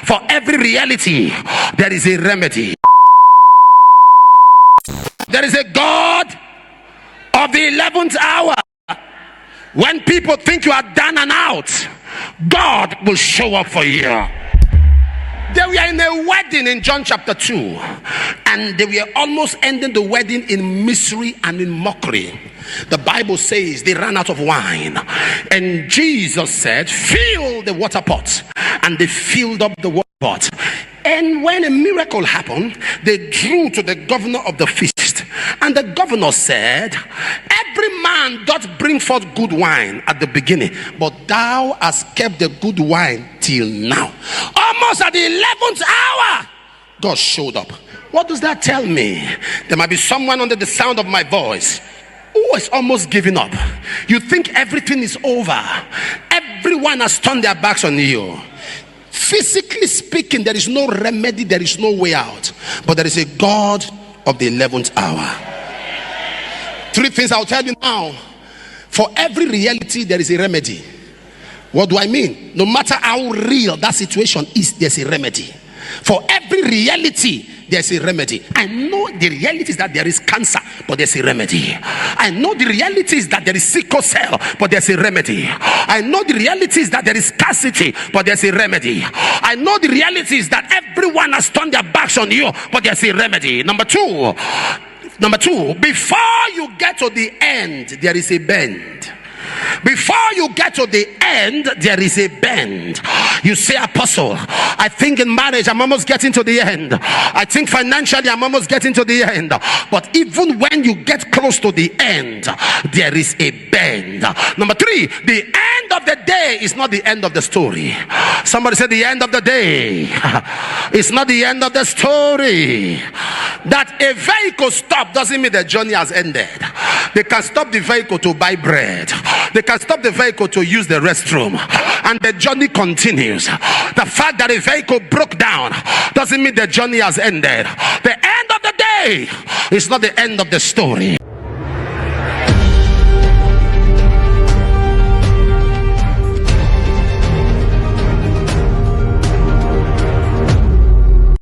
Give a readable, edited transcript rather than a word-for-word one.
For every reality, there is a remedy. There is a God of the 11th hour. When people think you are down and out, God will show up for you. They were in a wedding in John chapter 2, and they were almost ending the wedding in misery and in mockery. The Bible says they ran out of wine, and Jesus said, fill the water pot. And they filled up the water pot. And when a miracle happened, they drew to the governor of the feast, and the governor said, every man doth bring forth good wine at the beginning, but thou hast kept the good wine till now. Almost at the 11th hour, God showed up. What does that tell me? There might be someone under the sound of my voice who is almost giving up. You think everything is over. Everyone has turned their backs on you. Physically speaking, there is no remedy, there is no way out. But there is a God of the 11th hour. 3 things I'll tell you now. For every reality, there is a remedy. What do I mean? No matter how real that situation is, there's a remedy. For every reality, there's a remedy. I know the reality is that there is cancer, but there's a remedy. I know the reality is that there is sickle cell, but there's a remedy. I know the reality is that there is scarcity, but there's a remedy. I know the reality is that everyone has turned their backs on you, but there's a remedy. Number two, before you get to the end, there is a bend. Before you get to the end, there is a bend. You say, Apostle, I think in marriage I'm almost getting to the end. I think financially I'm almost getting to the end. But even when you get close to the end, there is a bend. Number 3, the end of the day is not the end of the story. Somebody said the end of the day is not the end of the story. That a vehicle stop doesn't mean the journey has ended. They can stop the vehicle to buy bread. They can stop the vehicle to use the restroom, and the journey continues. The fact that a vehicle broke down doesn't mean the journey has ended. The end of the day is not the end of the story.